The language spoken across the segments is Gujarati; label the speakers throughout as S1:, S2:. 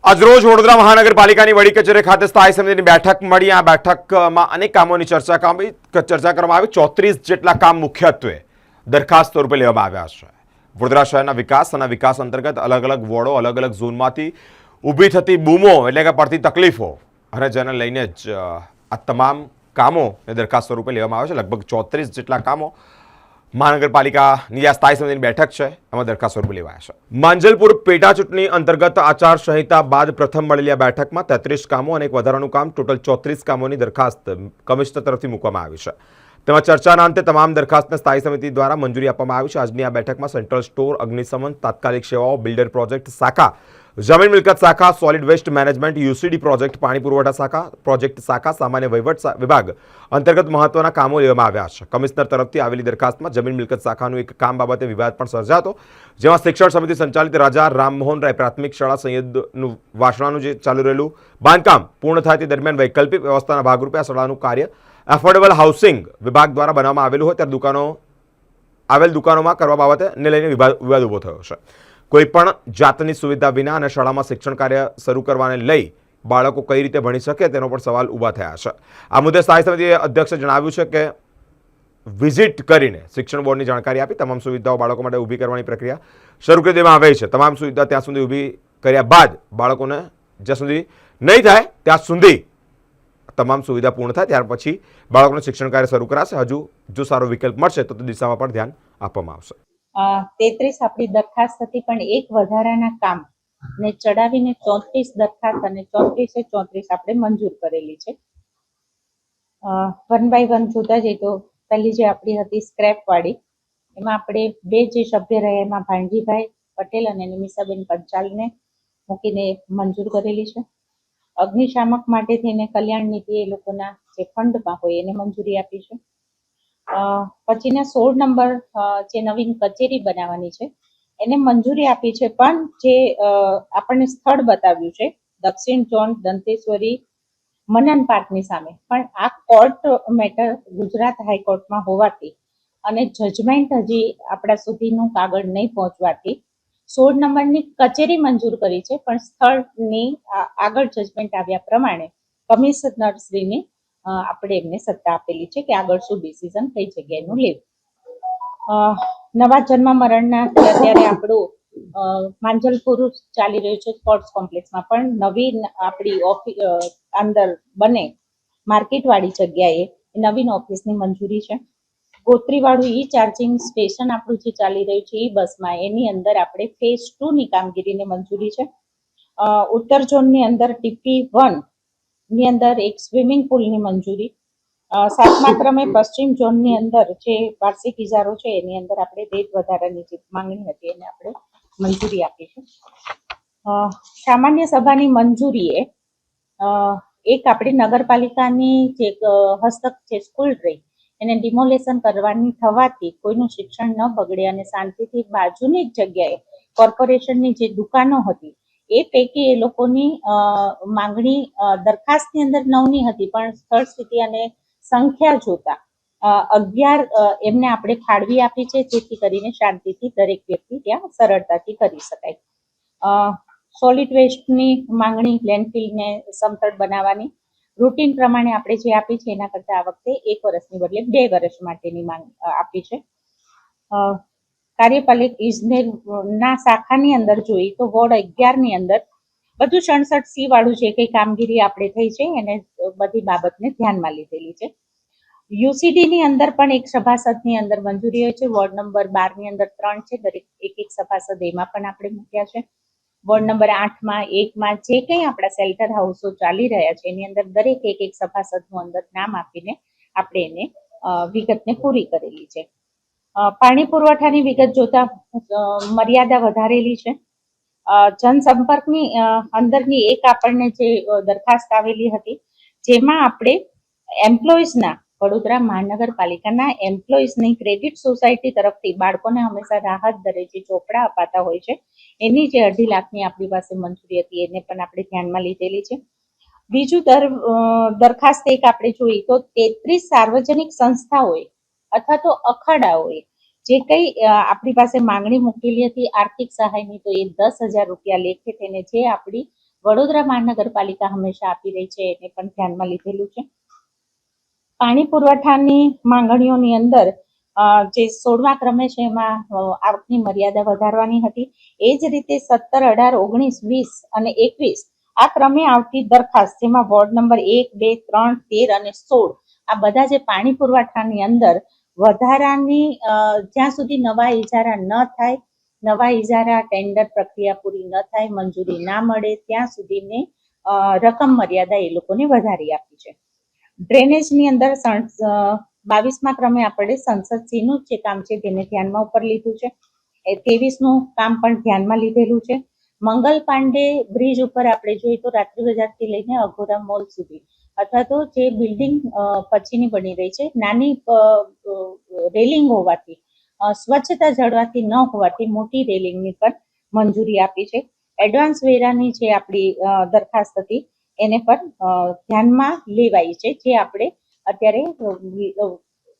S1: આજરોજ વડોદરા મહાનગરપાલિકાની વડી કચેરી ખાતે સ્થાયી સમિતિની બેઠક મળી। આ બેઠકમાં અનેક કામોની ચર્ચા કરવામાં આવી। 34 જેટલા કામ મુખ્યત્વે દરખાસ્ત સ્વરૂપે લેવામાં આવ્યા છે। વડોદરા શહેરના વિકાસ અને વિકાસ અંતર્ગત અલગ અલગ વોર્ડો અલગ અલગ ઝોનમાંથી ઊભી થતી બૂમો એટલે કે પડતી તકલીફો અને જેને લઈને જ આ તમામ કામોને દરખાસ્ત સ્વરૂપે લેવામાં આવે છે। લગભગ 34 જેટલા કામો મહાનગરપાલિકાની આ સ્થાયી સમિતિની બેઠક છે એમાં દરખાસ્ત સ્વરૂપે લેવાયા છે। માંજલપુર પેટા ચૂંટણી અંતર્ગત આચાર સંહિતા બાદ પ્રથમ મળેલી આ બેઠકમાં 33 કામો અને એક વધારાનું કામ ટોટલ 34 કામોની દરખાસ્ત કમિશનર તરફથી મૂકવામાં આવી છે। તેમાં ચર્ચાના અંતે તમામ દરખાસ્તને સ્થાયી સમિતિ દ્વારા મંજૂરી આપવામાં આવી છે। આજની આ બેઠકમાં સેન્ટ્રલ સ્ટોર, અગ્નિશમન, તાત્કાલિક સેવાઓ, બિલ્ડર પ્રોજેક્ટ શાખા, જમીન મિલકત શાખા, solid waste management, UCD project, પાણી પુરવઠા શાખા, પ્રોજેક્ટ શાખા, સામાન્ય વહીવટ વિભાગ અંતર્ગત મહત્વના કામો લેવામાં આવ્યા છે। કમિશનર તરફથી આવેલી દરખાસ્તમાં જમીન મિલકત શાખાનું એક કામ બાબતે વિવાદ પણ સર્જાતો, જેમાં શિક્ષણ સમિતિ સંચાલિત રાજા રામમોહન રાય પ્રાથમિક શાળા સૈયદનું વાસણાનું જે ચાલુ રહેલું બાંધકામ પૂર્ણ થાય તે દરમિયાન વૈકલ્પિક વ્યવસ્થાના ભાગરૂપે આ શાળાનું કાર્ય એફોર્ડેબલ હાઉસિંગ વિભાગ દ્વારા બનાવવામાં આવેલું હોય ત્યારે દુકાનોમાં કરવા બાબતે ને લઈને વિવાદ ઊભો થયો છે। કોઈપણ જાતની સુવિધા વિના અને શાળામાં શિક્ષણ કાર્ય શરૂ કરવાને લઈ બાળકો કઈ રીતે ભણી શકે તેનો પણ સવાલ ઊભા થયા છે। આ મુદ્દે સ્થાયી સમિતિ અધ્યક્ષે જણાવ્યું છે કે વિઝિટ કરીને શિક્ષણ બોર્ડની જાણકારી આપી તમામ સુવિધાઓ બાળકો માટે ઊભી કરવાની પ્રક્રિયા શરૂ કરી દેવામાં આવી છે। તમામ સુવિધા ત્યાં સુધી ઊભી કર્યા બાદ બાળકોને જ્યાં સુધી નહીં થાય ત્યાં સુધી તમામ સુવિધા પૂર્ણ થાય ત્યાર પછી બાળકોને શિક્ષણ કાર્ય શરૂ કરાશે। હજુ જો સારો વિકલ્પ મળશે તો તે દિશામાં પણ ધ્યાન આપવામાં આવશે।
S2: 33 આપણી દરખાસ્ત હતી, પણ એક વધારાના કામ ને ચડાવીને 34 દરખાસ્ત અને 34 આપણે મંજૂર કરેલી છે। વન બાય વન જોતા જઈએ તો પહેલી જે આપણી હતી સ્ક્રેપ વાળી, એમાં આપણે બે જે સભ્ય રહ્યા એમાં ભાણજીભાઈ પટેલ અને નિમિષાબેન પંચાલને મૂકીને મંજૂર કરેલી છે। અગ્નિશામક માટે થઈને કલ્યાણ નીતિ એ લોકોના જે ફંડમાં હોય એને મંજૂરી આપી છે। પછીના 16 નંબર જે નવીન કચેરી બનાવવાની છે એને મંજૂરી આપી છે, પણ જે આપણને સ્થળ બતાવ્યું છે દક્ષિણ ઝોન દંતેશ્વરી મનન પાર્કની સામે, પણ આ કોર્ટ મેટર ગુજરાત હાઈકોર્ટમાં હોવાથી અને જજમેન્ટ હજી આપણા સુધીનું કાગળ નહીં પહોંચવાથી 16 નંબરની કચેરી મંજૂર કરી છે, પણ સ્થળની આગળ જજમેન્ટ આવ્યા પ્રમાણે કમિશનરશ્રીની આપણે એમને સત્તા આપેલી છે કે આગળ શું ડિસિઝન કઈ જગ્યાએનું લેવું। નવા જન્મ મરણના અત્યારે આપણું માંજલપુર ચાલી રહ્યું છે સ્પોર્ટ્સ કોમ્પ્લેક્સમાં, પણ નવીન આપણી અંદર બને માર્કેટવાળી જગ્યાએ નવીન ઓફિસની મંજૂરી છે। ગોત્રીવાળું ઈ ચાર્જિંગ સ્ટેશન આપણું જે ચાલી રહ્યું છે ઈ બસમાં, એની અંદર આપણે ફેઝ 2 ની કામગીરીને મંજૂરી છે। ઉત્તર ઝોનની અંદર ટીપી 1 ની અંદર એક સ્વિમિંગ પુલની મંજૂરી। 7મા ક્રમે પશ્ચિમ ઝોનની અંદર જે વાર્ષિક ઇજારો છે એની અંદર આપણે રેટ વધારાની જે માંગણી હતી એને આપણે મંજૂરી આપી છે। સામાન્ય સભાની મંજૂરીએ એક આપણી નગરપાલિકાની જે હસ્તક જે સ્કૂલ રહી એને ડિમોલેશન કરવાની થવાથી કોઈનું શિક્ષણ ન બગડે અને શાંતિથી બાજુની જ જગ્યાએ કોર્પોરેશનની જે દુકાનો હતી એ પૈકી એ લોકોની માંગણી દરખાસ્તની અંદર 9ની હતી, પણ સ્થળ સ્થિતિ અને સંખ્યા જોતા 11 એમને આપણે ફાળવી આપી છે, જેથી કરીને શાંતિથી દરેક વ્યક્તિ ત્યાં સરળતાથી કરી શકાય। સોલિડ વેસ્ટની માંગણી લેન્ડફિલને સમતળ બનાવવાની રૂટીન પ્રમાણે આપણે જે આપી છે એના કરતાં આ વખતે 1 વર્ષની બદલે 2 વર્ષ માટેની માંગ આપી છે। કાર્યપાલક ઇજનેરના શાખાની અંદર જોઈએ તો વોર્ડ 11ની અંદર બધું 67C વાળું જે કંઈ કામગીરી આપણે થઈ છે એને બધી બાબતને ધ્યાનમાં લીધેલી છે। યુસીડી ની અંદર પણ એક સભાસદની અંદર મંજૂરી હોય છે। વોર્ડ નંબર 12 ની અંદર 3 છે, દરેક એક સભાસદ એમાં પણ આપણે મૂક્યા છે। વોર્ડ નંબર 8માં 1માં જે કંઈ આપણા શેલ્ટર હાઉસો ચાલી રહ્યા છે એની અંદર દરેક એક સભાસદનું અંદર નામ આપીને આપણે એને વિગતને પૂરી કરેલી છે। પાણી પુરવઠાની વિગત જોતા મર્યાદા વધારેલી છે। જનસંપર્કની અંદરની એક આપણને જે દરખાસ્ત આવેલી હતી જેમાં આપણે એમ્પ્લોઈઝના વડોદરા મહાનગરપાલિકાના એમ્પ્લોઈઝની ક્રેડિટ સોસાયટી તરફથી બાળકોને હંમેશા રાહત દરે જે ચોપડા અપાતા હોય છે એની જે 2.5 લાખની આપણી પાસે મંજૂરી હતી એને પણ આપણે ધ્યાનમાં લીધેલી છે। બીજું દરખાસ્ત એક આપણે જોઈએ તો 33 સાર્વજનિક સંસ્થાઓએ અથવા તો અખાડાઓએ જે કંઈ આપણી પાસે માંગણી મૂકેલી હતી આર્થિક સહાયની, તો એ 10,000 રૂપિયા લેખે થઈને જે આપણી વડોદરા મહાનગરપાલિકા હંમેશા આપી રહી છે એને પણ ધ્યાનમાં લીધેલું છે. પાણી પુરવઠાની માંગણીઓની અંદર જે 16મા ક્રમે છે એમાં આવકની મર્યાદા વધારવાની હતી. એ જ રીતે 17, 18, 19, 20 અને 21 આ ક્રમે આવતી દરખાસ્ત, જેમાં વોર્ડ નંબર 1, 2, 3, 13 અને 16 આ બધા જે પાણી પુરવઠાની અંદર વધારાની જ્યાં સુધી નવા ઇજારા ન થાય, નવા ઇજારા ટેન્ડર પ્રક્રિયા પૂરી ન થાય, મંજૂરી ના મળે ત્યાં સુધીની રકમ મર્યાદા એ લોકોને વધારી આપી છે. ડ્રેનેજની અંદર 22મા ક્રમે આપણે સંસદસીનું જે કામ છે તેને ધ્યાનમાં ઉપર લીધું છે. 23નું કામ પણ ધ્યાનમાં લીધેલું છે. મંગલ પાંડે બ્રિજ ઉપર આપણે જોઈએ તો રાત્રિ બજારથી લઈને અઘોરા મોલ સુધી અથવા તો જે બિલ્ડિંગ પછીની બની રહી છે, નાની રેલિંગ હોવાથી, સ્વચ્છતા જળવાતી ન હોવાથી મોટી રેલિંગની પણ મંજૂરી આપી છે. એડવાન્સ વેરાની જે આપણી દરખાસ્ત હતી એને પણ ધ્યાનમાં લેવાઈ છે, જે આપણે અત્યારે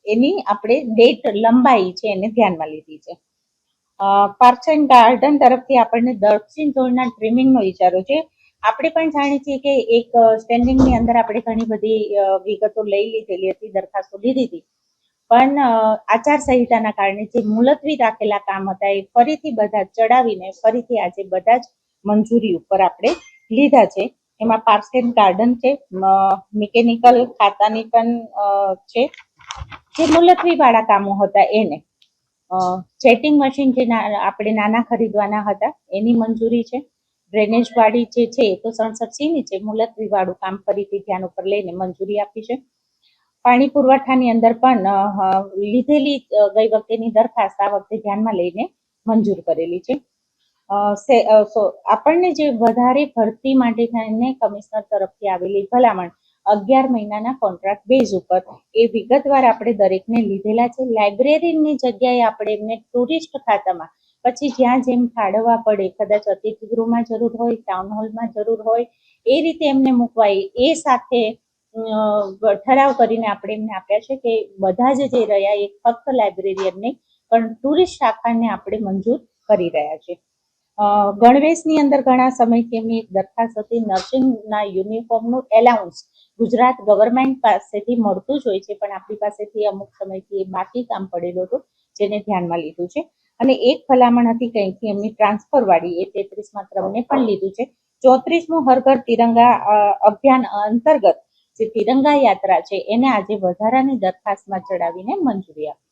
S2: એની આપણે ડેટ લંબાઈ છે એને ધ્યાનમાં લીધી છે. પાર્ક્સ એન્ડ ગાર્ડન તરફથી આપણને દક્ષિણ ઝોનના ટ્રીમિંગનો ઇજારો છે. આપણે પણ જાણીએ છીએ કે એક સ્ટેન્ડિંગની અંદર આપણે ઘણી બધી વિગતો લઈ લીધેલી હતી, દરખાસ્તો લીધી હતી, પણ આચારસંહિતાના કારણે જે મુલતવી રાખેલા કામ હતા એ ફરીથી બધા ચડાવીને ફરીથી આજે બધા જ મંજૂરી ઉપર આપણે લીધા છે. એમાં પાર્ક્સ એન્ડ ગાર્ડન છે, મિકેનિકલ ખાતાની પણ છે, જે મુલતવી વાળા કામો હતા એને, ચેટિંગ મશીન જે આપણે નાના ખરીદવાના હતા એની મંજૂરી છે. ડ્રેનેજ વાળી જે છે તો 67C છે, મુલતવી વાળું કામ ફરીથી ધ્યાન ઉપર લઈને મંજૂરી આપી છે. પાણી પુરવઠાની અંદર પણ લીધેલી ગઈ વખતેની દરખાસ્ત આ વખતે ધ્યાનમાં લઈને મંજૂર કરેલી છે. આપણને જે વધારે ભરતી માટે થઈને કમિશનર તરફથી આવેલી ભલામણ 11 મહિનાના કોન્ટ્રાક્ટ બેઝ ઉપર એ વિગતવાર આપણે દરેકને લીધેલા છે. લાઇબ્રેરીની જગ્યાએ આપણે એમને ટુરિસ્ટ ખાતામાં પછી જ્યાં જેમ ફાળવવા પડે, કદાચ અતિથિ ગૃહમાં જરૂર હોય, ટાઉન હોલમાં જરૂર હોય, એ રીતે એમને મૂકવાય એ સાથે ઠરાવ કરીને આપણે એમને આપ્યા છે કે બધા જ જે રહ્યા એ ફક્ત લાઇબ્રેરિયનને પણ ટુરિસ્ટ શાખાને આપણે મંજૂર કરી રહ્યા છે. ગણવેશની અંદર ઘણા સમયથી એમની એક દરખાસ્ત હતી, નર્સિંગના યુનિફોર્મનું એલાઉન્સ ગુજરાત ગવર્મેન્ટ પાસેથી મળતું જ હોય છે, પણ આપણી પાસેથી અમુક સમયથી એ બાકી કામ પડેલું હતું, જેને ધ્યાનમાં લીધું છે. અને એક ભલામણ હતી કંઈથી એમની ટ્રાન્સફર વાળી, એ 33મા ક્રમને પણ લીધું છે. 34મું હર ઘર તિરંગા અભિયાન અંતર્ગત જે તિરંગા યાત્રા છે એને આજે વધારાની દરખાસ્તમાં ચડાવીને મંજૂરી આપી.